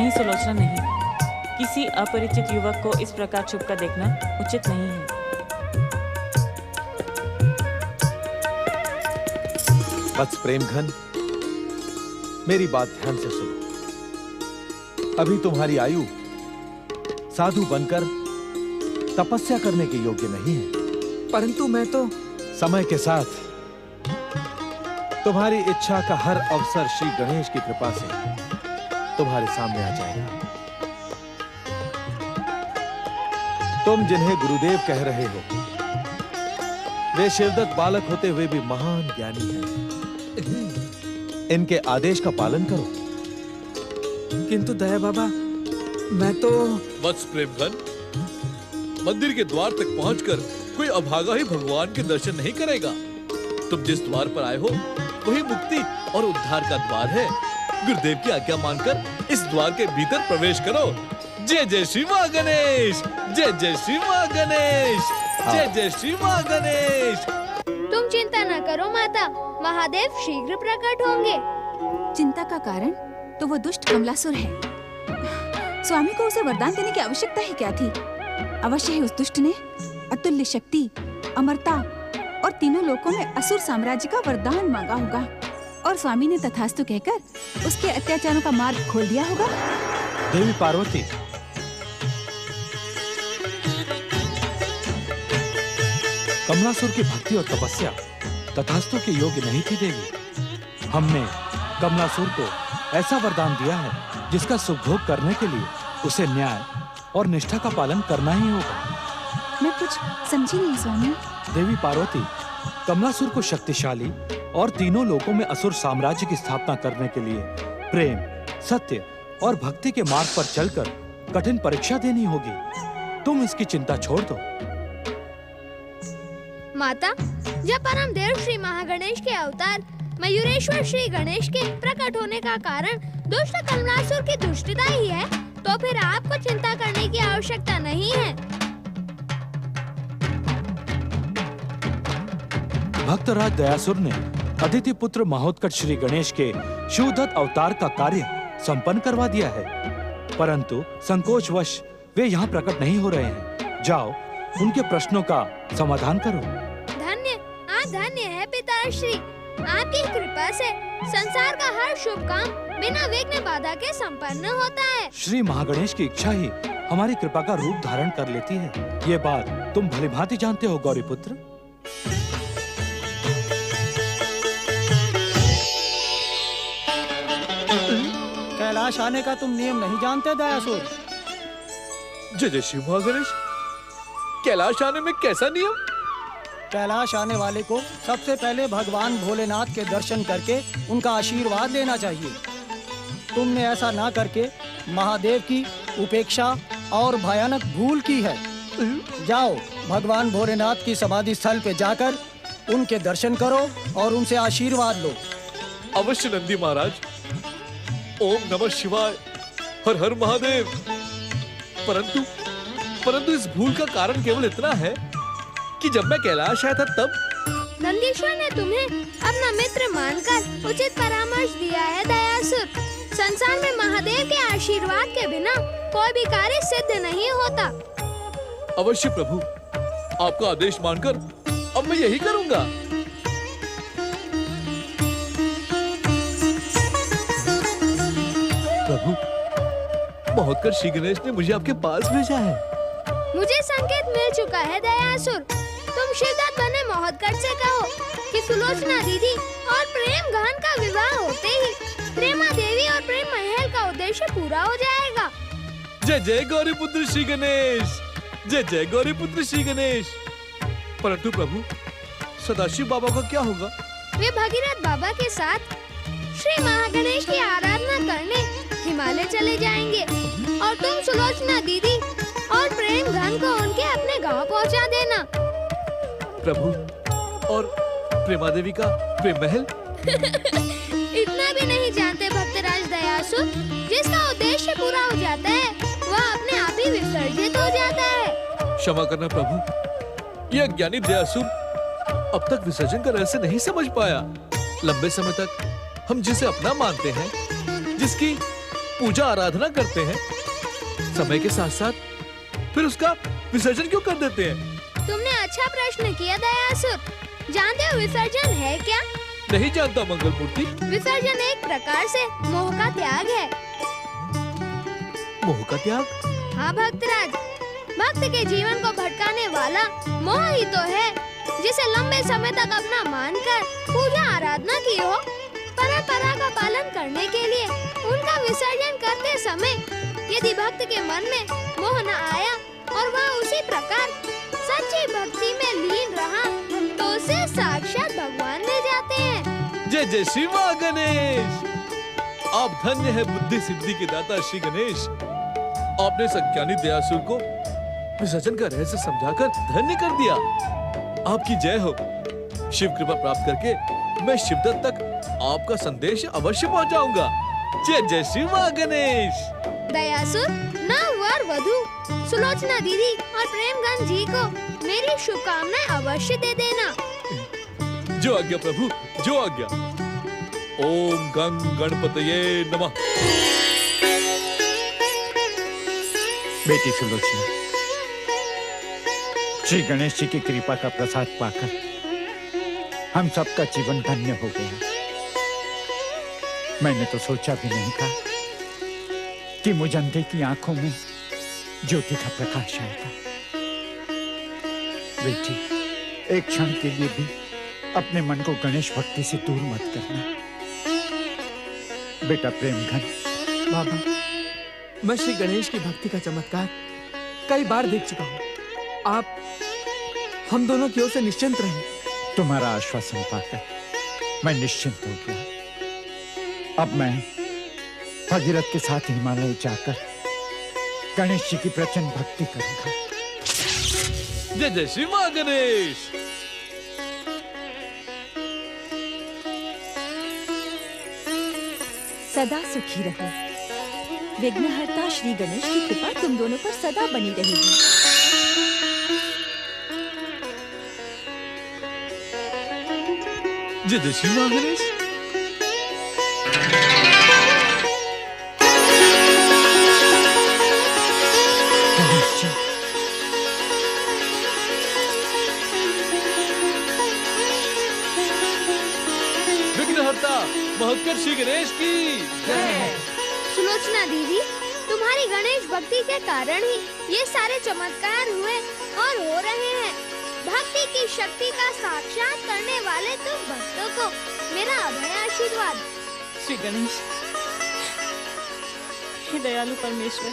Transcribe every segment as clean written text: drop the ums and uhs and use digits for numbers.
नहीं सुलोचना, नहीं। किसी अपरिचित युवक को इस प्रकार छुप कर देखना उचित नहीं है। वत्स प्रेमघन, मेरी बात ध्यान से सुनो। अभी तुम्हारी आयु साधु बनकर तपस्या करने के योग्य नहीं है। परंतु मैं तो समय के साथ तुम्हारी इच्छा का हर अवसर श्री गणेश की कृपा से तुम्हारे सामने आ जाएगा। तुम जिन्हें गुरुदेव कह रहे हो, वे शिवदत्त बालक होते हुए भी महान ज्ञानी हैं। इनके आदेश का पालन करो। किंतु दया बाबा, मैं तो वत्स प्रेमघन, मंदिर के द्वार तक पहुंचकर कोई अभागा ही भगवान के दर्शन नहीं करेगा। तुम जिस द्वार पर आए हो वही मुक्ति और उद्धार का द्वार है। गुरुदेव की आज्ञा मानकर इस द्वार के भीतर प्रवेश करो। जय जय श्री मां गणेश, जय जय श्री मां गणेश, जय जय श्री मां गणेश। तुम चिंता न करो माता, महादेव शीघ्र प्रकट होंगे। चिंता का कारण तो वो दुष्ट कमलासुर है। स्वामी को उसे वरदान देने की आवश्यकता ही क्या थी? अवश्य ही उस दुष्ट ने अतुल्य शक्ति, अमरता और तीनों लोकों में असुर साम्राज्य का वरदान मांगा होगा, और स्वामी ने तथास्तु कहकर उसके अत्याचारों का मार्ग खोल दिया होगा। देवी पार्वती, कमलासुर की भक्ति और तपस्या तथास्तु के योग्य नहीं थी देवी। हमने कमलासुर को ऐसा वरदान दिया है जिसका सुभोग करने के लिए उसे न्याय और निष्ठा का पालन करना ही होगा। मैं कुछ समझी नहीं स्वामी। देवी पार्वती, कमलासुर को शक्तिशाली और तीनों लोकों में असुर साम्राज्य की स्थापना करने के लिए प्रेम, सत्य और भक्ति के मार्ग पर चलकर कठिन परीक्षा देनी होगी। तुम इसकी चिंता छोड़ दो। माता, जब परम देव श्री महागणेश के अवतार मयूरेश्वर श्री गणेश के प्रकट होने का कारण दुष्ट कमलासुर की दुष्टता ही है, तो फिर आपको चिंता करने की आवश्यकता नहीं है। भक्तराज दयासुर ने अदिति पुत्र महोत्कट श्री गणेश के शिवदत्त अवतार का कार्य संपन्न करवा दिया है, परंतु संकोचवश वे यहाँ प्रकट नहीं हो रहे हैं। जाओ, उनके प्रश्नों का समाधान करो। धन्य है पिताश्री, आपकी कृपा से संसार का हर शुभ काम बिना विघ्न बाधा के संपन्न होता है। श्री महागणेश की इच्छा ही हमारी कृपा का रूप धारण कर लेती है। ये बात तुम भलीभांति जानते हो गौरीपुत्र। कैलाश आने का तुम नियम नहीं जानते दयासुर? जय जय श्री मां गणेश, कैलाश आने में कैसा नियम? कैलाश आने वाले को सबसे पहले भगवान भोलेनाथ के दर्शन करके उनका आशीर्वाद लेना चाहिए। तुमने ऐसा ना करके महादेव की उपेक्षा और भयानक भूल की है। जाओ, भगवान भोलेनाथ की समाधि स्थल पे जाकर उनके दर्शन करो और उनसे आशीर्वाद लो। अवश्य नंदी महाराज। ओम नमः शिवाय, हर हर महादेव। परंतु इस भूल का कारण केवल इतना है कि जब मैं कैलाश आया था तब नंदीश्वर ने तुम्हें अपना मित्र मानकर उचित परामर्श दिया है दयासुर। संसार में महादेव के आशीर्वाद के बिना कोई भी कार्य सिद्ध नहीं होता। अवश्य प्रभु, आपका आदेश मानकर अब मैं यही करूंगा। प्रभु, महोत्कट श्री गणेश ने मुझे आपके पास भेजा है। मुझे संकेत मिल चुका है दयासुर। तुम शिवदत्त बने महोत्कट से कहो कि सुलोचना दीदी और प्रेम गहन का विवाह होते ही प्रेमा देवी और प्रेम महल का उद्देश्य पूरा हो जाएगा। जय जय गौरीपुत्र श्री गणेश, जय जय गौरीपुत्र श्री गणेश। परंतु प्रभु, सदाशिव बाबा का क्या होगा? वे भगीरथ बाबा के साथ श्री महागणेश की आराधना करने हिमालय चले जाएंगे, और तुम सुलोचना दीदी और प्रेम धन को उनके अपने गांव पहुंचा देना। प्रभु, और प्रेमा देवी का प्रेम महल? इतना भी नहीं जानते भक्तराज दयासुर, जिसका उद्देश्य पूरा हो जाता है वह अपने आप ही विसर्जित हो जाता है। क्षमा करना प्रभु, यह अज्ञानी दयासुर अब तक विसर्जन का रहस्य नहीं समझ पाया। लंबे समय तक हम जिसे अपना मानते हैं, जिसकी पूजा आराधना करते हैं, समय के साथ साथ फिर उसका विसर्जन क्यों कर देते हैं? तुमने अच्छा प्रश्न किया दयासुर। जानते हो विसर्जन है क्या? नहीं जानता मंगल मूर्ति। विसर्जन एक प्रकार से मोह का त्याग है। मोह का त्याग? हाँ भक्तराज, भक्त के जीवन को भटकाने वाला मोह ही तो है, जिसे लंबे समय तक अपना मानकर पूजा आराधना की हो। परंपरा का पालन करने के लिए उनका विसर्जन करते समय यदि भक्त के मन में मोह न आया और वह उसी प्रकार सच्ची भक्ति में लीन रहा, तो उसे साक्षात भगवान ले जाते हैं। जय जय श्री माँ गणेश। आप धन्य है बुद्धि सिद्धि के दाता श्री गणेश। आपने सज्ञानी दयासुर को विसर्जन का रहस्य समझाकर धन्य कर दिया। आपकी जय हो। शिव कृपा प्राप्त करके मैं शिवदत्त तक आपका संदेश अवश्य पहुंचाऊंगा। जय जय श्री माँ गणेश। दयासुर, नव वर वधू सुलोचना दीदी और प्रेमगंज जी को मेरी शुभकामनाएं अवश्य दे देना। जो आज्ञा प्रभु, जो आज्ञा। ओम गंग गणपतये नमः। बेटी सुलोचना, श्री गणेश जी की कृपा का प्रसाद पाकर हम सबका जीवन धन्य हो गया। मैंने तो सोचा भी नहीं था कि मुझ अंधे की आंखों में ज्योति का प्रकाश आएगा। बेटी, एक क्षण के लिए भी अपने मन को गणेश भक्ति से दूर मत करना। बेटा प्रेमघन। बाबा, मैं श्री गणेश की भक्ति का चमत्कार कई बार देख चुका हूँ। आप हम दोनों की ओर से निश्चिंत रहें। तुम्हारा आश्वासन पाकर मैं निश्चिंत हो गया। अब मैं भगीरथ के साथ हिमालय जाकर गणेश जी की प्रचंड भक्ति करूंगा। जय जय श्री माँ गणेश। सदा सुखी रहो। विघ्नहर्ता श्री गणेश की कृपा तुम दोनों पर सदा बनी रहेगी। जय जय श्री माँ गणेश। विघ्नहर्ता महत्कर श्री गणेश की जय। सुलोचना दीदी, तुम्हारी गणेश भक्ति के कारण ही ये सारे चमत्कार हुए और हो रहे हैं। भक्ति की शक्ति का साक्षात करने वाले तुम भक्तों को मेरा अभय आशीर्वाद। श्री गणेश, हे दयालु परमेश्वर,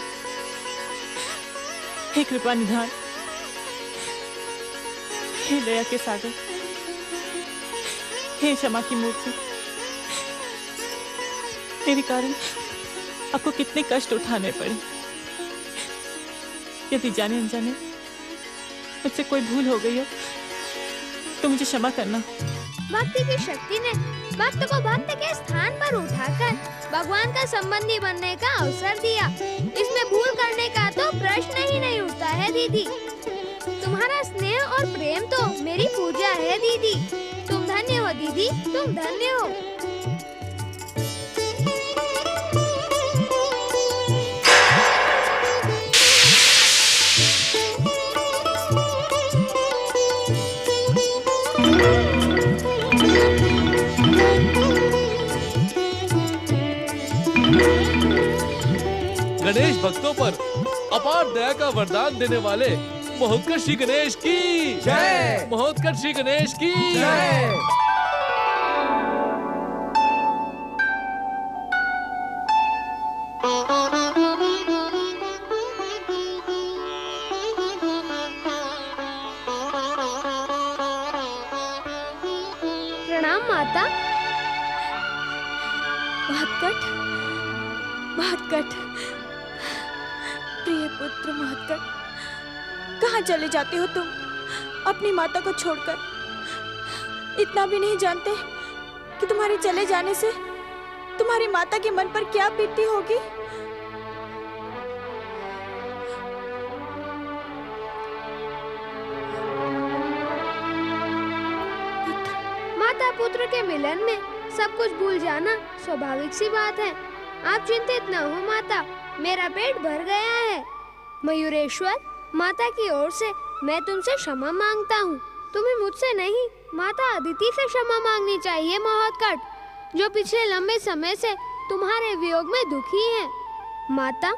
हे कृपा निधान, हे दया के सागर, हे क्षमा की मूर्ति, मेरे कारण आपको कितने कष्ट उठाने पड़े। यदि जाने अनजाने मुझसे कोई भूल हो गई हो तो मुझे क्षमा करना। भक्ति की शक्ति ने भक्त को भक्त के स्थान पर उठाकर भगवान का संबंधी बनने का अवसर दिया। इसमें भूल करने का तो प्रश्न ही नहीं उठता है दीदी। तुम्हारा स्नेह और प्रेम तो मेरी पूजा है दीदी। तुम धन्य हो दीदी, तुम धन्य हो। गणेश भक्तों पर अपार दया का वरदान देने वाले महोत्कर्ष श्री गणेश की जय। महोत्कर्ष श्री गणेश की जय। प्रणाम माता। महत्कट, महत्कट, प्रिय पुत्र महत्कट, कहाँ चले जाते हो तुम अपनी माता को छोड़कर? इतना भी नहीं जानते कि तुम्हारे चले जाने से तुम्हारी माता के मन पर क्या बीतती होगी? माता पुत्र के मिलन में सब कुछ भूल जाना स्वाभाविक सी बात है। आप चिंतित न हो माता, मेरा पेट भर गया है। मयूरेश्वर, माता की ओर से मैं तुमसे क्षमा मांगता हूँ। तुम्हें मुझसे नहीं, माता अदिति से क्षमा मांगनी चाहिए महोत्कट, जो पिछले लंबे समय से तुम्हारे वियोग में दुखी हैं। माता,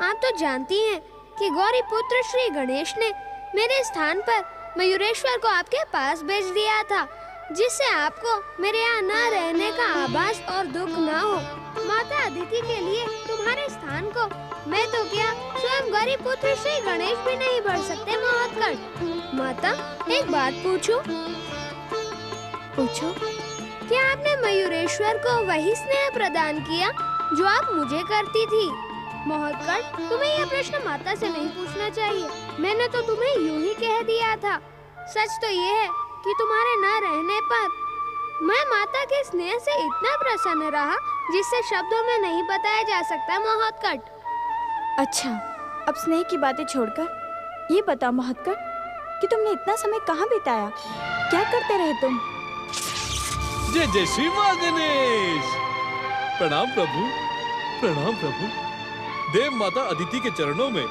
आप तो जानती हैं कि गौरी पुत्र श्री गणेश ने मेरे स्थान पर मयूरेश्वर को आपके पास भेज दिया था, जिससे आपको मेरे यहाँ न रहने का आभास और दुख न हो। माता अदिति के लिए तुम्हारे स्थान को मैं तो क्या, स्वयं गौरी पुत्र श्री गणेश भी नहीं भर सकते महोत्कट। माता, एक बात पूछूं? पूछो। क्या आपने मयूरेश्वर को वही स्नेह प्रदान किया जो आप मुझे करती थी? महोत्कट, तुम्हें यह प्रश्न माता से नहीं पूछना चाहिए। मैंने तो तुम्हें यूं ही कह दिया था। सच तो ये है कि तुम्हारे न रहने पर मैं माता के स्नेह से इतना प्रसन्न रहा जिससे शब्दों में नहीं बताया जा सकता महोत्कट। अच्छा, अब स्नेह की बातें छोड़कर ये बताओ महोत्कट कि तुमने इतना समय कहाँ बिताया, क्या करते रहे तुम? जय जय श्री मां गणेश। प्रणाम प्रभु, प्रणाम प्रभु। देव माता अदिति के चरणों में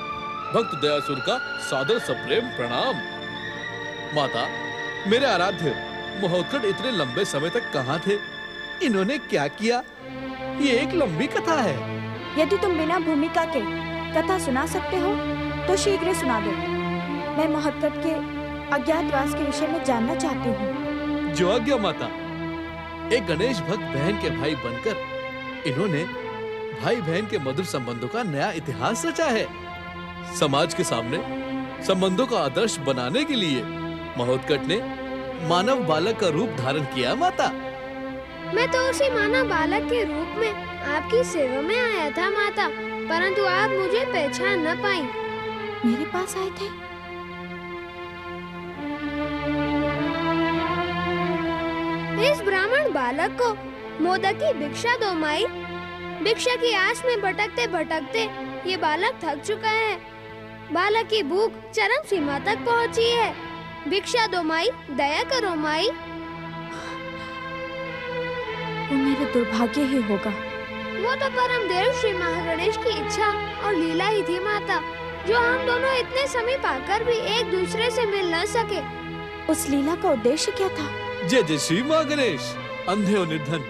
भक्त दयासुर का सादर सप्रेम प्रणाम। माता, मेरे आराध्य महोत्कट इतने लंबे समय तक कहाँ थे? इन्होंने क्या किया? ये एक लंबी कथा है। यदि तुम बिना भूमिका के कथा सुना सकते हो तो शीघ्र सुना दो। मैं महोत्कट के अज्ञातवास के विषय में जानना चाहती हूँ। जो आज्ञा माता। एक गणेश भक्त बहन के भाई बनकर इन्होंने भाई बहन के मधुर संबंधों का नया इतिहास रचा है। समाज के सामने संबंधों का आदर्श बनाने के लिए महोत्कट ने मानव बालक का रूप धारण किया माता। मैं तो उसी मानव बालक के रूप में आपकी सेवा में आया था माता, परंतु आप मुझे पहचान न पाई। मेरे पास आए थे? इस ब्राह्मण बालक को मोदक की भिक्षा दो माई। भिक्षा की आस में भटकते भटकते ये बालक थक चुका है। बालक की भूख चरम सीमा तक पहुंची है। भिक्षा दो माई, दया करो माई। वो मेरा दुर्भाग्य ही होगा। वो तो परम देव श्री महागणेश की इच्छा और लीला ही थी माता, जो हम दोनों इतने समय पाकर भी एक दूसरे से मिल न सके। उस लीला का उद्देश्य क्या था? जय जय श्री मां गणेश। अंधे और निर्धन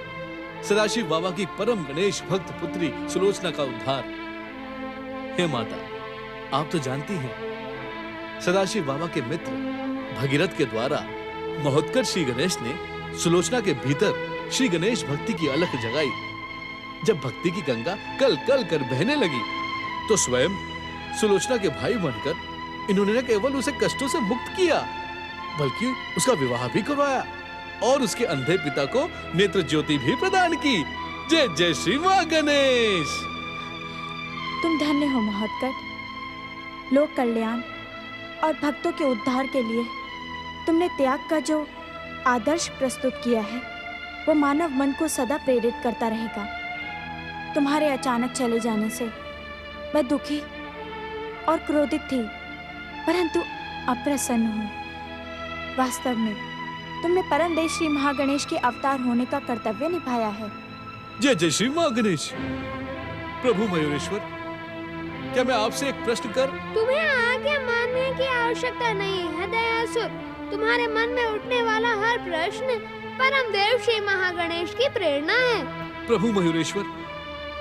सदाशिव बाबा की परम गणेश भक्त पुत्री सुलोचना का उद्धार। हे माता, आप तो जानती हैं, सदाशिव बाबा के मित्र भगीरथ के द्वारा महोत्कट श्री गणेश ने सुलोचना के भीतर श्री गणेश भक्ति की अलख जगाई। जब भक्ति की गंगा कल कल कर बहने लगी तो स्वयं सुलोचना के भाई बनकर इन्होंने न केवल उसे कष्टों से मुक्त किया, बल्कि उसका विवाह भी करवाया और उसके अंधे पिता को नेत्र ज्योति भी प्रदान की। जय जय श्री मां गणेश। तुम धन्य हो महोत्कट। लोक कल्याण और भक्तों के उद्धार के लिए तुमने त्याग का जो आदर्श प्रस्तुत किया है वो मानव मन को सदा प्रेरित करता रहेगा। तुम्हारे अचानक चले जाने से मैं दुखी और क्रोधित थी, परंतु अप्रसन्न हूँ। वास्तव में तुमने परम देव श्री महागणेश के अवतार होने का कर्तव्य निभाया है। जय जय श्री मां गणेश। प्रभु मयूरेश्वर, क्या मैं आपसे एक प्रश्न कर? तुम्हें आगे मानने की आवश्यकता नहीं है दयासुर। तुम्हारे मन में उठने वाला हर प्रश्न परम देव श्री महागणेश की प्रेरणा है। प्रभु मयूरेश्वर,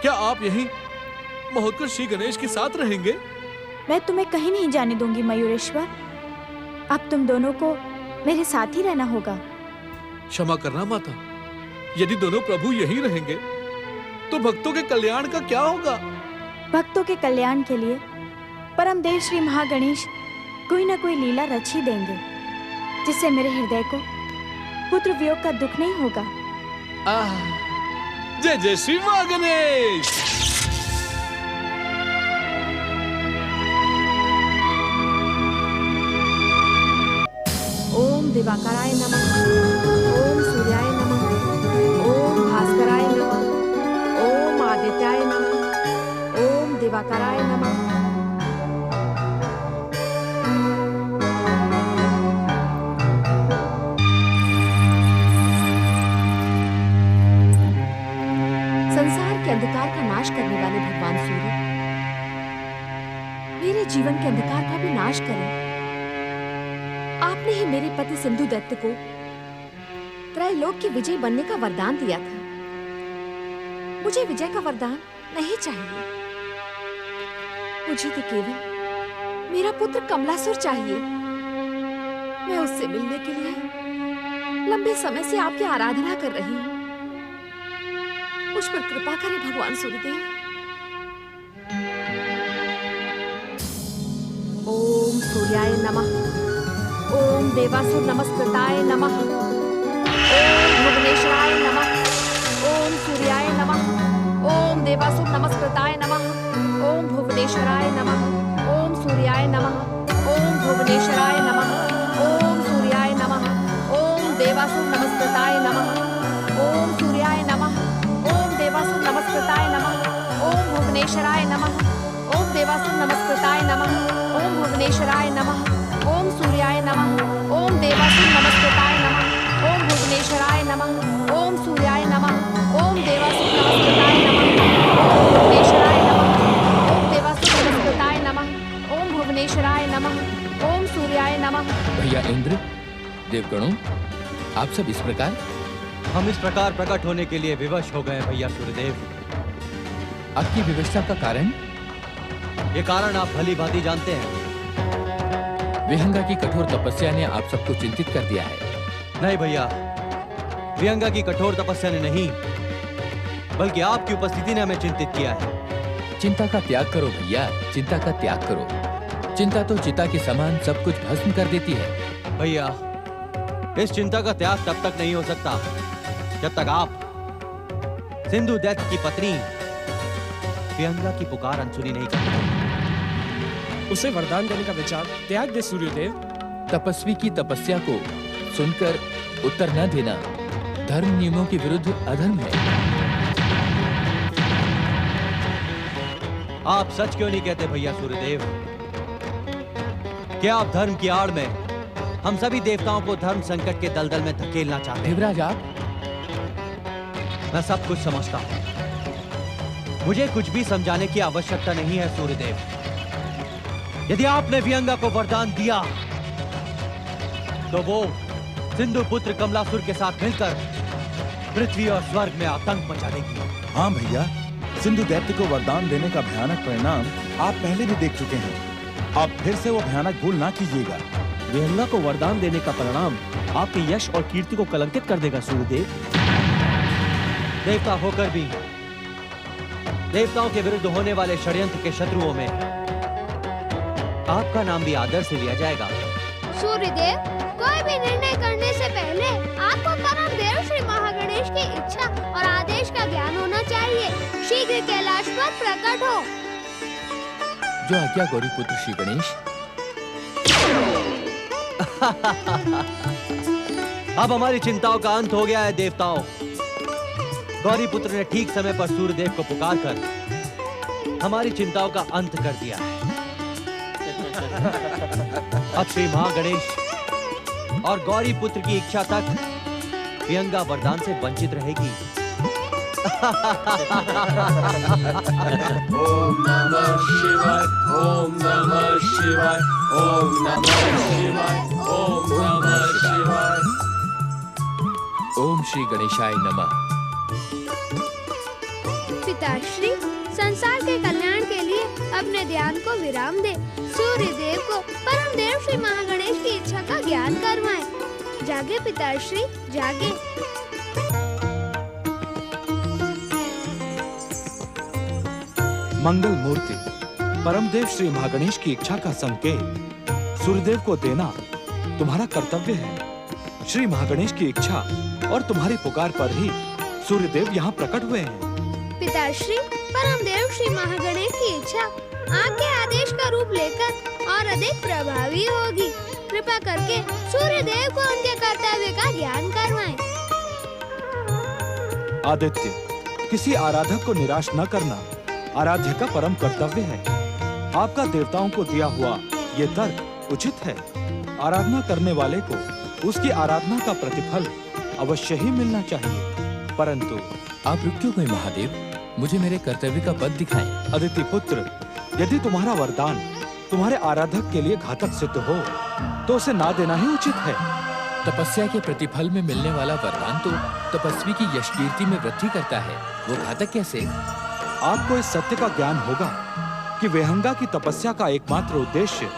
क्या आप यहीं महोत्कट श्री गणेश के साथ रहेंगे? मैं तुम्हें कहीं नहीं जाने दूंगी मयूरेश्वर। अब तुम दोनों को मेरे साथ ही रहना होगा। क्षमा करना माता, यदि दोनों प्रभु यहीं रहेंगे तो भक्तों के कल्याण का क्या होगा? भक्तों के कल्याण के लिए परम देव श्री महागणेश कोई न कोई लीला रच ही देंगे, जिससे मेरे हृदय को पुत्र वियोग का दुख नहीं होगा। जय जय श्री मां गणेश। ओम दिवाकराय नमः। ओम सूर्याय नमः। ओम भास्कराय नमः। ओम आदित्याय नमः। ओम दिवाकराय नमः। संसार के अंधकार का नाश करने वाले भगवान सूर्य, मेरे जीवन के अंधकार का भी नाश करें। आपने ही मेरे पति सिंधु दत्त को त्रैलोक की विजय बनने का वरदान दिया था। मुझे विजय का वरदान नहीं चाहिए, मुझे तो केवल मेरा पुत्र कमलासुर चाहिए। मैं उससे मिलने के लिए लंबे समय से आपकी आराधना कर रही हूँ। मुझ पर कृपा करें भगवान सूर्यदेव। ओम सूर्याय नमः। ओम देवासुर नमस्कृताय नमः। ओम भुवनेश्वराय नमः। ओम सूर्याय नमः। ओम देवासुर नमस्कृताय नमः। ओम भुवनेश्वराय नमः। ओम सूर्याय नमः। ओम भुवनेश्वराय नमः। ओम सूर्याय नमः। ओम देवासुर नमस्कृताय नमः। ओम सूर्याय नमः। ओम देवासुर नमस्कृताय नमः। ओम भुवनेश्वराय नमः। ओम देवासुर नमस्कृताय नमः। ओम भुवनेश्वराय नमः। ओम सूर्याय नमः। ओम देवासुर नमस्कृताय नमः। ओम भुवनेश्वराय नमः। ओम सूर्याय नमः। ओम देवासुर नमस्कृताय नमः। ओम भुवनेश्वराय नमः। ओम देवासुर नमस्कृताय नमः। ओम भुवनेश्वराय नमः। ओम सूर्याय नमः। भैया इंद्र, देवगणों, आप सब इस प्रकार? हम इस प्रकार प्रकट होने के लिए विवश हो गए भैया सूर्यदेव। आपकी विवशता का कारण? ये कारण आप भली भांति जानते हैं। विहंगा की कठोर तपस्या ने आप सबको चिंतित कर दिया है। नहीं भैया, विहंगा की कठोर तपस्या ने नहीं, बल्कि आपकी उपस्थिति ने हमें चिंतित किया है। चिंता का त्याग करो भैया, चिंता का त्याग करो। चिंता तो चिता के समान सब कुछ भस्म कर देती है। भैया, इस चिंता का त्याग तब तक नहीं हो सकता जब तक आप सिंधु दैत्य की पत्नी विहंगा की पुकार अनसुनी नहीं करते। उसे वरदान देने का विचार त्याग दे सूर्यदेव। तपस्वी की तपस्या को सुनकर उत्तर न देना धर्म नियमों के विरुद्ध अधर्म है। आप सच क्यों नहीं कहते भैया सूर्यदेव? क्या आप धर्म की आड़ में हम सभी देवताओं को धर्म संकट के दलदल में धकेलना चाहते हैं? देवराज, आप? मैं सब कुछ समझता हूं। मुझे कुछ भी समझाने की आवश्यकता नहीं है सूर्यदेव। यदि आपने विहंगा को वरदान दिया तो वो सिंधु पुत्र कमलासुर के साथ मिलकर पृथ्वी और स्वर्ग में आतंक मचा देगी। हाँ भैया, सिंधु दैत्य को वरदान देने का भयानक परिणाम आप पहले भी देख चुके हैं। आप फिर से वो भयानक भूल ना कीजिएगा। विहंगा को वरदान देने का परिणाम आपके यश और कीर्ति को कलंकित कर देगा सूर्यदेव। देवता होकर भी देवताओं के विरुद्ध होने वाले षड्यंत्र के शत्रुओं में आपका नाम भी आदर से लिया जाएगा। सूर्यदेव, कोई भी निर्णय करने से पहले आपको परम देव श्री महागणेश की इच्छा और आदेश का ज्ञान होना चाहिए। शीघ्र कैलाश पर प्रकट हो। जो आज्ञा गौरी पुत्र श्री गणेश। अब हमारी चिंताओं का अंत हो गया है देवताओं। गौरी पुत्र ने ठीक समय पर सूर्यदेव को पुकार कर हमारी चिंताओं का अंत कर दिया है। अब श्री महागणेश और गौरी पुत्र की इच्छा तक विहंगा वरदान से वंचित रहेगी। ओम नमः शिवाय, ओम नमः शिवाय, ओम नमः शिवाय, ओम नमः शिवाय। ओम श्री गणेशाय नमः। पिताश्री, संसार के कल्याण के लिए अपने ध्यान को विराम दे। सूर्य देव को परम देव श्री महागणेश की इच्छा का ज्ञान करवाएं। जागे पिताश्री, जागे। मंगल मूर्ति परमदेव श्री महागणेश की इच्छा का संकेत सूर्यदेव को देना तुम्हारा कर्तव्य है। श्री महागणेश की इच्छा और तुम्हारी पुकार पर ही सूर्यदेव यहाँ प्रकट हुए हैं। पिताश्री, परमदेव श्री महागणेश की इच्छा आपके आदेश का रूप लेकर और अधिक प्रभावी होगी। कृपा करके सूर्यदेव को उनके कर्तव्य का ज्ञान करवाएं। आदित्य, किसी आराधक को निराश न करना आराध्य का परम कर्तव्य है। आपका देवताओं को दिया हुआ ये तर्क उचित है। आराधना करने वाले को उसकी आराधना का प्रतिफल अवश्य ही मिलना चाहिए। परंतु आप रुक क्यों गए महादेव? मुझे मेरे कर्तव्य का पद दिखाएं। अदिति पुत्र, यदि तुम्हारा वरदान तुम्हारे आराधक के लिए घातक सिद्ध हो तो उसे ना देना ही उचित है। तपस्या के प्रतिफल में मिलने वाला वरदान तो तपस्वी की यश कीर्ति में वृद्धि करता है, वो घातक कैसे? आपको इस सत्य का ज्ञान होगा कि विहंगा की तपस्या का एकमात्र उद्देश्य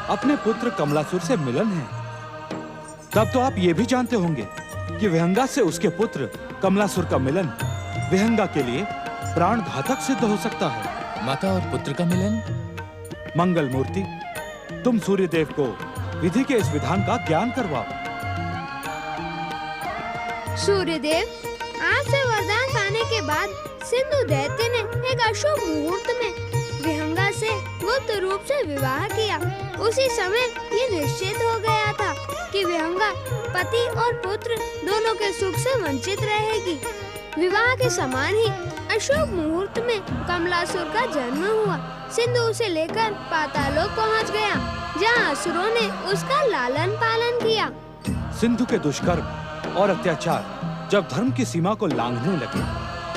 अपने पुत्र कमलासुर से मिलन है। तब तो आप ये भी जानते होंगे कि विहंगा से उसके पुत्र कमलासुर का मिलन विहंगा के लिए प्राण घातक सिद्ध हो सकता है। माता और पुत्र का मिलन? मंगल मूर्ति, तुम सूर्यदेव को विधि के इस विधान का ज्ञान करवाओ। सूर्यदेव, आपसे वरदान पाने के बाद सिंधु दैत्य ने एक अशुभ मुहूर्त में विहंगा से गुप्त रूप से विवाह किया। उसी समय ये निश्चित हो गया था कि विहंगा पति और पुत्र दोनों के सुख से वंचित रहेगी। विवाह के समान ही अशुभ मुहूर्त में कमलासुर का जन्म हुआ। सिंधु उसे लेकर पातालोक पहुंच गया, जहां असुरों ने उसका लालन पालन किया। सिंधु के दुष्कर्म और अत्याचार जब धर्म की सीमा को लांघने लगे,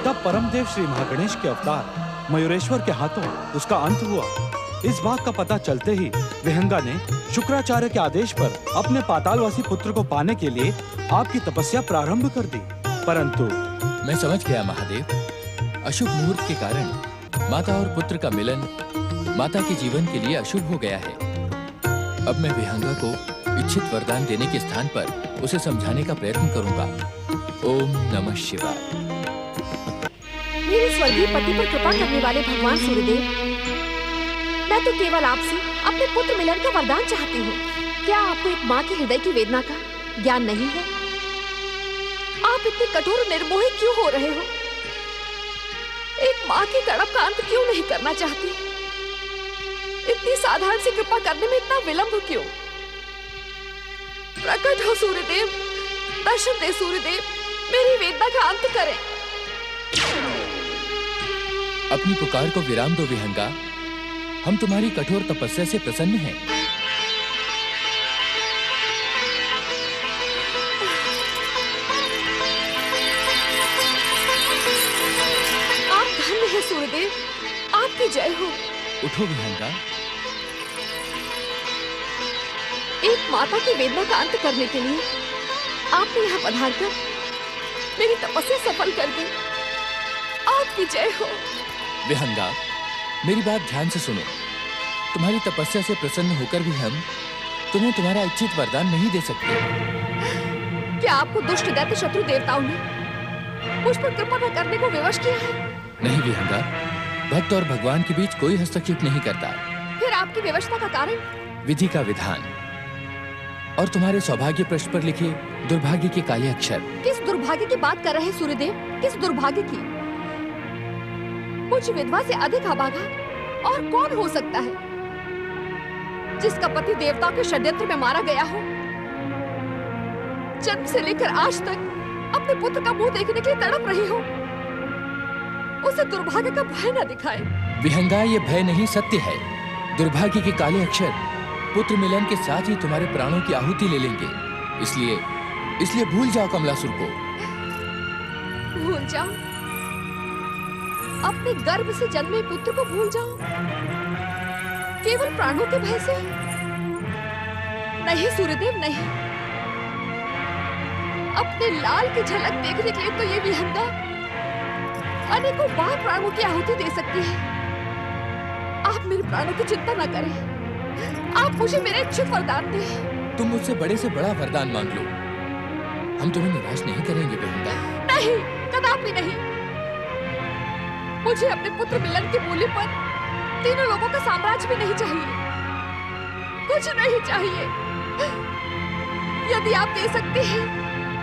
तब परमदेव श्री महागणेश के अवतार मयूरेश्वर के हाथों उसका अंत हुआ। इस बात का पता चलते ही विहंगा ने शुक्राचार्य के आदेश पर अपने पातालवासी पुत्र को पाने के लिए आपकी तपस्या प्रारंभ कर दी। परंतु मैं समझ गया महादेव, अशुभ मुहूर्त के कारण माता और पुत्र का मिलन माता के जीवन के लिए अशुभ हो गया है। अब मैं विहंगा को इच्छित वरदान देने के स्थान पर उसे समझाने का प्रयत्न करूंगा। ओम नमः शिवाय। मेरे स्वर्गीय पति पर कृपा करने वाले भगवान सूर्यदेव, मैं तो केवल आपसे अपने पुत्र मिलन का वरदान चाहती हूँ। क्या आपको एक माँ के हृदय की वेदना का ज्ञान नहीं है? आप इतने कठोर और निर्मोही क्यों हो रहे हो? एक माँ की तड़प का अंत क्यों नहीं करना चाहती? इतनी साधारण सी कृपा करने में इतना विलंब क्यों? प्रकट हो सूर्यदेव, दर्शन दे सूर्यदेव, मेरी वेदना का अंत करें। अपनी पुकार को विराम दो विहंगा, हम तुम्हारी कठोर तपस्या से प्रसन्न हैं। आप धन्य हैं सूर्यदेव, आपकी जय हो। उठो विहंगा। एक माता की वेदना का अंत करने के लिए आपने यहाँ पधारकर मेरी तपस्या सफल कर दी। आपकी जय हो। विहंगा, मेरी बात ध्यान से सुनो। तुम्हारी तपस्या से प्रसन्न होकर भी हम तुम्हें तुम्हारा इच्छित वरदान नहीं दे सकते। क्या आपको दुष्ट दैत्य शत्रु देवताओं ने मुझ पर कृपा न करने को विवश किया है? नहीं विहंगा, भक्त और भगवान के बीच कोई हस्तक्षेप नहीं करता। फिर आपकी व्यवस्था का कारण? विधि का विधान और तुम्हारे सौभाग्य पृष्ठ पर लिखे दुर्भाग्य के काले अक्षर। किस दुर्भाग्य की बात कर रहे हैं सूर्यदेव? किस दुर्भाग्य की? मुझ विधवा से अधिक अभागा और कौन हो सकता है जिसका पति देवताओं के षड्यंत्र में मारा गया हो? जन्म से लेकर आज तक अपने पुत्र का मुंह देखने के लिए तड़प रही हो, उसे दुर्भाग्य का भय न दिखाए। विहंगा, ये भय नहीं सत्य है। दुर्भाग्य के काले अक्षर पुत्र मिलन के साथ ही तुम्हारे प्राणों की आहुति ले लेंगे। इसलिए भूल जाओ कमलासुर को। भूल जाओ? अपने गर्भ से जन्मे पुत्र को भूल जाओ केवल प्राणों के भय से? नहीं सूर्यदेव, नहीं। अपने लाल की झलक देखने के लिए तो ये विहंगा अनेकों बार प्राणों की आहुति दे सकती है। आप मेरे प्राणों की चिंता न करें, आप मुझे मेरे इच्छित वरदान दें। तुम मुझसे बड़े से बड़ा वरदान मांग लो, हम तुम्हें निराश नहीं करेंगे विहंगा। नहीं, कदापि नहीं। मुझे अपने पुत्र मिलन के मूल्य पर तीनों लोगों का साम्राज्य भी नहीं चाहिए, कुछ नहीं चाहिए। यदि आप दे सकते हैं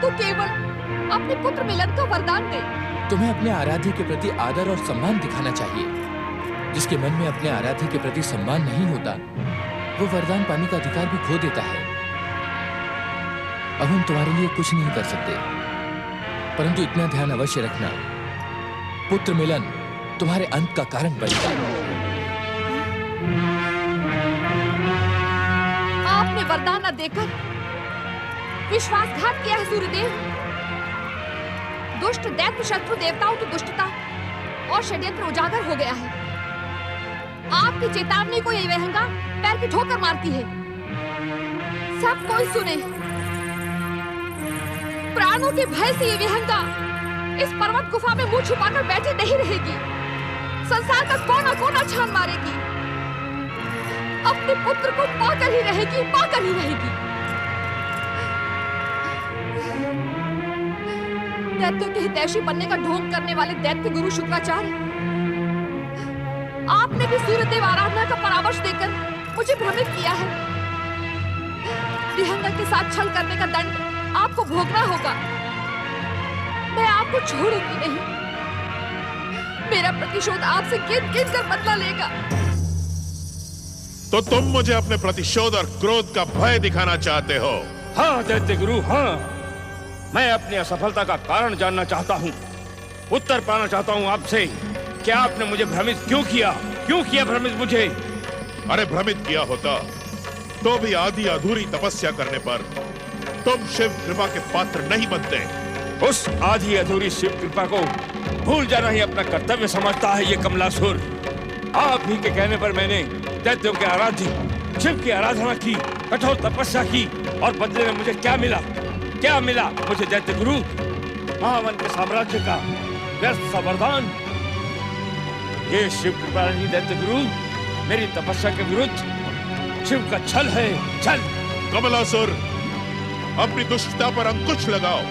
तो केवल अपने पुत्र मिलन का वरदान दें। तुम्हें अपने आराध्य के प्रति आदर और सम्मान दिखाना चाहिए। जिसके मन में अपने आराध्य के प्रति सम्मान नहीं होता, वो वरदान पाने का अधिकार भी खो देता है। अब हम तुम्हारे लिए कुछ नहीं कर सकते, परंतु इतना ध्यान अवश्य रखना, पुत्र मिलन तुम्हारे अंत का कारण बनेगा। आपने वरदान न देकर विश्वासघात किया है सूर्यदेव। दुष्ट दैत्य शत्रु देवताओं की दुष्टता और षड्यंत्र उजागर हो गया है। आपकी चेतावनी को ये विहंगा पैर की ठोकर मारती है। सब कोई सुने, प्राणों के भय से ये विहंगा इस पर्वत गुफा में मुंह छुपाकर बैठी नहीं रहेगी। संसार का कोना कोना छान मारेगी। अपने पुत्र को पाकर ही रहेगी, पाकर ही रहेगी। दैत्यों के हितैषी बनने का ढोंग करने वाले दैत्य गुरु शुक्राचार्य, आपने भी सूर्यदेव आराधना का परामर्श देकर मुझे भ्रमित किया है। विहंगा के साथ छल करने का दंड आपको भोगना होगा। मैं आपको छोड़ूंगी नहीं। मेरा प्रतिशोध आपसे गिन गिन कर बदला लेगा। तो तुम मुझे अपने प्रतिशोध और क्रोध का भय दिखाना चाहते हो? हाँ दैत्य गुरु, हाँ। मैं अपनी असफलता का कारण जानना चाहता हूँ। उत्तर पाना चाहता हूँ आपसे। क्या आपने मुझे भ्रमित क्यों किया? क्यों किया भ्रमित मुझे? अरे भ्रमित किया होता तो भी आधी अधूरी तपस्या करने पर तुम शिव कृपा के पात्र नहीं बनते। उस आधी अधूरी शिव कृपा को भूल जाना ही अपना कर्तव्य समझता है ये कमलासुर। आप ही के कहने पर मैंने दैत्यों के आराध्य शिव की आराधना की, कठोर तपस्या की, और बदले में मुझे क्या मिला? क्या मिला मुझे दैत्य गुरु? महावन के साम्राज्य का व्यर्थ सा वरदान। ये शिव कृपा नहीं दैत्य गुरु, मेरी तपस्या के विरुद्ध शिव का छल है, छल। कमलासुर, अपनी दुष्टता पर अंकुश लगाओ,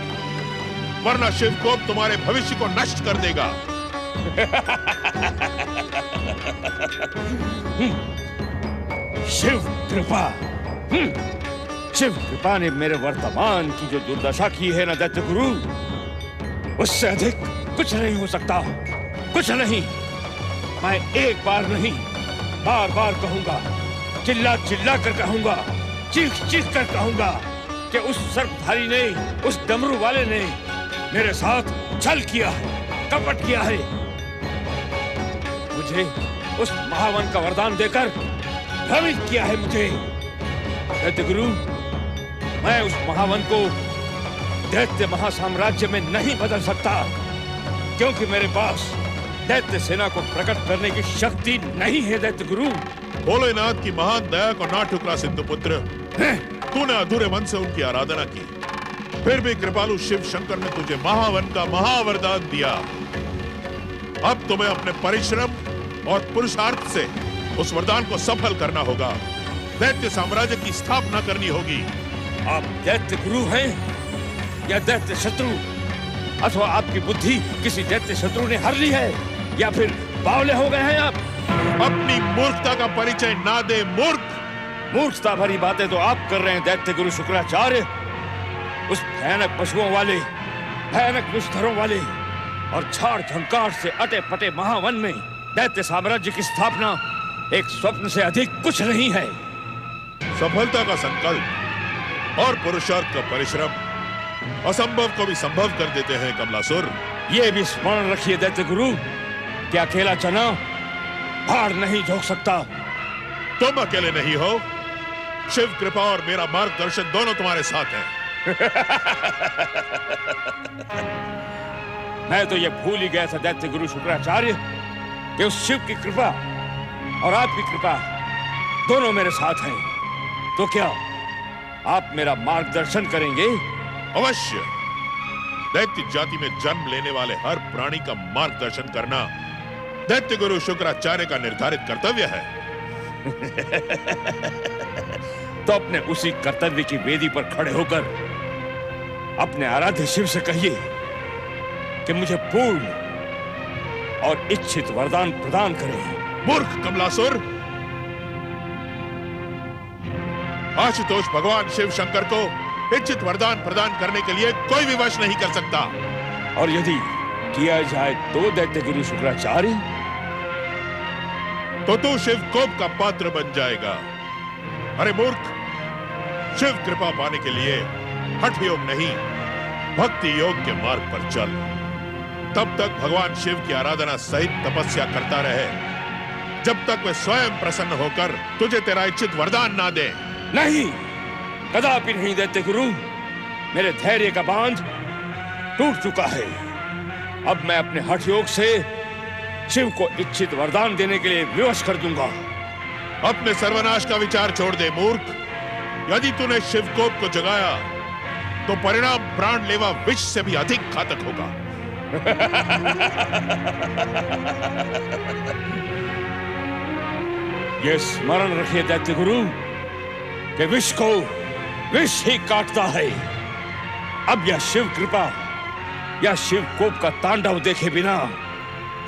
वरना शिव कोप तुम्हारे भविष्य को नष्ट कर देगा। शिव कृपा, शिव कृपा ने मेरे वर्तमान की जो दुर्दशा की है ना दैत्य गुरु, उससे अधिक कुछ नहीं हो सकता, कुछ नहीं। मैं एक बार नहीं, बार बार कहूंगा, चिल्ला चिल्ला कर कहूंगा, चीख चीख कर कहूंगा कि उस सर्पधारी ने, उस डमरू वाले ने मेरे साथ छल किया है, कपट किया है। मुझे उस महावन का वरदान देकर भ्रमित किया है मुझे। दैत्य गुरु, मैं उस महावन को दैत्य महासाम्राज्य में नहीं बदल सकता, क्योंकि मेरे पास दैत्य सेना को प्रकट करने की शक्ति नहीं है दैत्य गुरु। भोलेनाथ की महान दया को ना ठुकरा सिंधु पुत्र। तूने अधूरे मन से उनकी आराधना की, फिर भी कृपालु शिव शंकर ने तुझे महावन का महावरदान दिया। अब तुम्हें अपने परिश्रम और पुरुषार्थ से उस वरदान को सफल करना होगा। दैत्य साम्राज्य की स्थापना करनी होगी। आप दैत्य गुरु हैं या दैत्य शत्रु? अथवा आपकी बुद्धि किसी दैत्य शत्रु ने हर ली है, या फिर बावले हो गए हैं आप? अपनी मूर्खता का परिचय ना दे मूर्ख। मूर्खता भरी बातें तो आप कर रहे हैं दैत्य गुरु शुक्राचार्य। उस भयानक पशुओं वाले, भयानक विषधरों वाले और झाड़ झंकार से अटे पटे महावन में दैत्य साम्राज्य की स्थापना एक स्वप्न से अधिक कुछ नहीं है। सफलता का संकल्प और पुरुषार्थ का परिश्रम असंभव को भी संभव कर देते हैं कमलासुर। ये भी स्मरण रखिए दैत्य गुरु कि अकेला चना भाड़ नहीं झोंक सकता। तुम अकेले नहीं हो, शिव कृपा और मेरा मार्गदर्शन दोनों तुम्हारे साथ है। मैं तो ये भूल ही गया था दैत्य गुरु शुक्राचार्य कि उस शिव की कृपा और आपकी कृपा दोनों मेरे साथ हैं। तो क्या आप मेरा मार्गदर्शन करेंगे? अवश्य। दैत्य जाति में जन्म लेने वाले हर प्राणी का मार्गदर्शन करना दैत्य गुरु शुक्राचार्य का निर्धारित कर्तव्य है। तो अपने उसी कर्तव्य की वेदी पर खड़े होकर अपने आराध्य शिव से कहिए कि मुझे पूर्ण और इच्छित वरदान प्रदान करें। मूर्ख कमलासुर, आशुतोष भगवान शिव शंकर को इच्छित वरदान प्रदान करने के लिए कोई भी वश नहीं कर सकता। और यदि किया जाए तो दैत्य गुरु शुक्राचार्य, तो तू शिव कोप का पात्र बन जाएगा। अरे मूर्ख, शिव कृपा पाने के लिए हठ योग नहीं, भक्ति योग के मार्ग पर चल। तब तक भगवान शिव की आराधना सहित तपस्या करता रहे, जब तक वे स्वयं प्रसन्न होकर तुझे तेरा इच्छित वरदान ना दे। नहीं, कदापि नहीं दैत्य गुरु। मेरे धैर्य का बांध टूट चुका है। अब मैं अपने हठ योग से शिव को इच्छित वरदान देने के लिए विवश कर दूंगा। अपने सर्वनाश का विचार छोड़ दे मूर्ख। यदि तूने शिवकोप को जगाया तो परिणाम प्राणलेवा विष से भी अधिक घातक होगा। ये स्मरण रखिए दैत्य गुरु कि विष को विष ही काटता है। अब यह शिव कृपा या शिव कोप का तांडव देखे बिना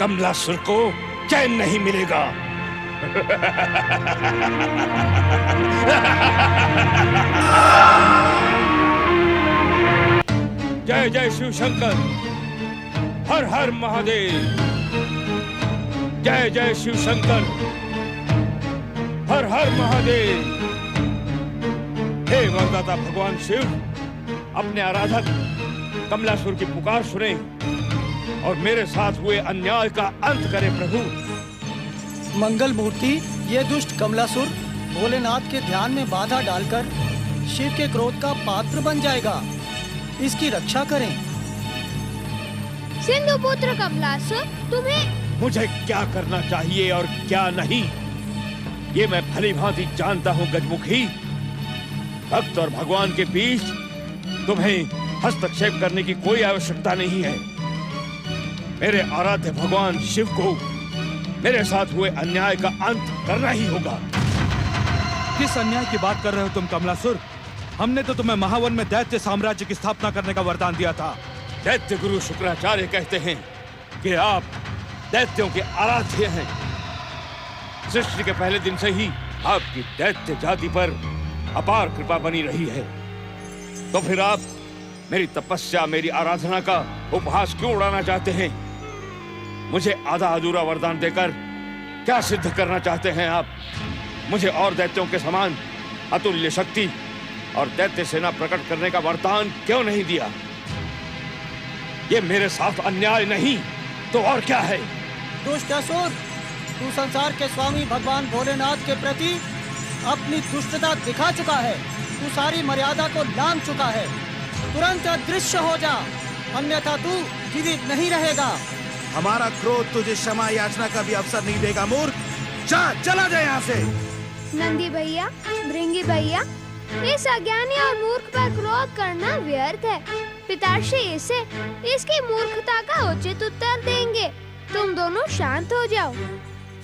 कमलासुर को चैन नहीं मिलेगा। जय जय शिव शंकर, हर हर महादेव। जय जय शिव शंकर, हर हर महादेव। हे वरदाता भगवान शिव, अपने आराधक कमलासुर की पुकार सुने और मेरे साथ हुए अन्याय का अंत करे प्रभु। मंगल मूर्ति, ये दुष्ट कमलासुर भोलेनाथ के ध्यान में बाधा डालकर शिव के क्रोध का पात्र बन जाएगा। इसकी रक्षा करें। सिंधु पुत्र कमलासुर, तुम्हें मुझे क्या करना चाहिए और क्या नहीं, ये मैं भली भांति जानता हूँ गजमुखी। भक्त और भगवान के बीच तुम्हें हस्तक्षेप करने की कोई आवश्यकता नहीं है। मेरे आराध्य भगवान शिव को मेरे साथ हुए अन्याय का अंत करना ही होगा। किस अन्याय की बात कर रहे हो तुम कमलासुर? हमने तो तुम्हें महावन में दैत्य साम्राज्य की स्थापना करने का वरदान दिया था। दैत्य गुरु शुक्राचार्य कहते हैं कि आप दैत्यों के आराध्य हैं। सृष्टि के पहले दिन से ही आपकी दैत्य जाति पर अपार कृपा बनी रही है। तो फिर आप मेरी तपस्या, मेरी आराधना का उपहास क्यों उड़ाना चाहते हैं? मुझे आधा अधूरा वरदान देकर क्या सिद्ध करना चाहते हैं आप? मुझे और दैत्यों के समान अतुल्य शक्ति और दैत्य सेना प्रकट करने का वरदान क्यों नहीं दिया? ये मेरे साथ अन्याय नहीं तो और क्या है? दुष्ट असुर, तू संसार के स्वामी भगवान भोलेनाथ के प्रति अपनी दुष्टता दिखा चुका है। तू सारी मर्यादा को लांघ चुका है। तुरंत अदृश्य हो जा, अन्यथा तू जीवित नहीं रहेगा। हमारा क्रोध तुझे क्षमा याचना का भी अवसर नहीं देगा मूर्ख। चला जाए यहाँ से। नंदी भैया, भृंगी भैया, इस अज्ञानी और मूर्ख पर क्रोध करना व्यर्थ है। पिताश्री इसे इसकी मूर्खता का उचित उत्तर देंगे। तुम दोनों शांत हो जाओ।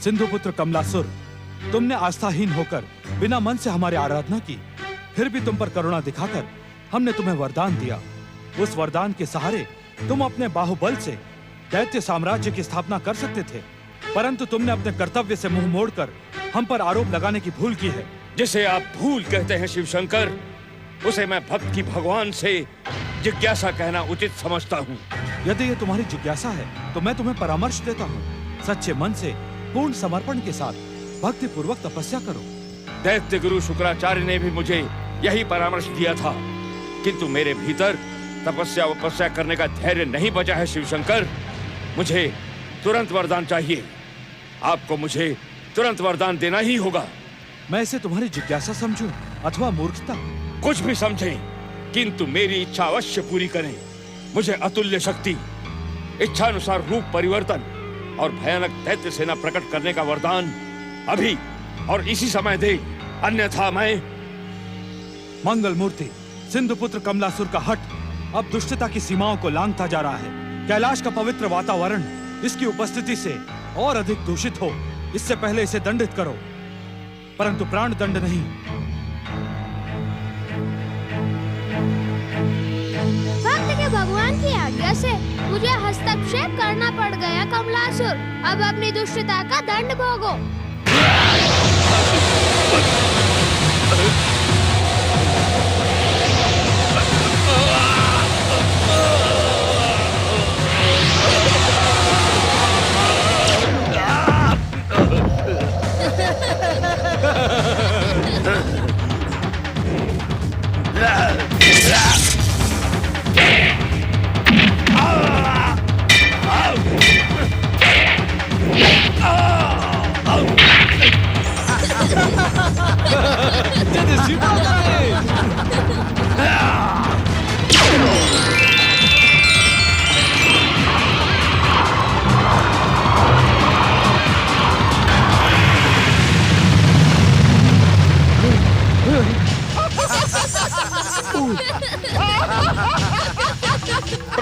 सिंधुपुत्र कमलासुर, तुमने आस्थाहीन होकर बिना मन से हमारी आराधना की, फिर भी तुम पर करुणा दिखाकर हमने तुम्हें वरदान दिया। उस वरदान के सहारे तुम अपने बाहुबल से दैत्य साम्राज्य की स्थापना कर सकते थे, परंतु तुमने अपने कर्तव्य से मुंह मोड़कर हम पर आरोप लगाने की भूल की है। जिसे आप भूल कहते हैं शिव शंकर, उसे मैं भक्त की भगवान से जिज्ञासा कहना उचित समझता हूँ। यदि ये तुम्हारी जिज्ञासा है तो मैं तुम्हें परामर्श देता हूँ। सच्चे मन से पूर्ण समर्पण के साथ भक्ति पूर्वक तपस्या करो। दैत्य गुरु शुक्राचार्य ने भी मुझे यही परामर्श दिया था, किंतु मेरे भीतर तपस्या करने का धैर्य नहीं बचा है शिव शंकर। मुझे तुरंत वरदान चाहिए। आपको मुझे तुरंत वरदान देना ही होगा। मैं इसे तुम्हारी जिज्ञासा समझूं अथवा मूर्खता? कुछ भी समझें, किंतु मेरी इच्छा अवश्य पूरी करें। मुझे अतुल्य शक्ति, इच्छानुसार रूप परिवर्तन और भयानक दैत्य सेना प्रकट करने का वरदान अभी और इसी समय दे, अन्यथा मैं। मंगल मूर्ति, सिंधुपुत्र कमलासुर का हट अब दुष्टता की सीमाओं को लांघता जा रहा है। कैलाश का पवित्र वातावरण इसकी उपस्थिति से और अधिक दूषित हो, इससे पहले इसे दंडित करो, परंतु प्राण दंड नहीं। भक्त के भगवान की आज्ञा से मुझे हस्तक्षेप करना पड़ गया कमलासुर। अब अपनी दुष्टता का दंड भोगो।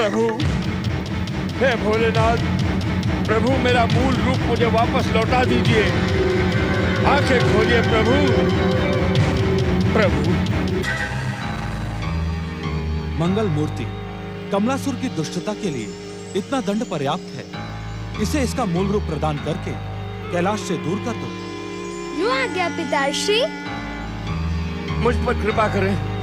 प्रभु, हे भोलेनाथ, प्रभु मेरा मूल रूप मुझे वापस लौटा दीजिए। आंखें खोलिए प्रभु। प्रभु। मंगल मूर्ति, कमलासुर की दुष्टता के लिए इतना दंड पर्याप्त है। इसे इसका मूल रूप प्रदान करके कैलाश से दूर कर दो। जो आज्ञा पिताश्री। मुझ पर कृपा करें।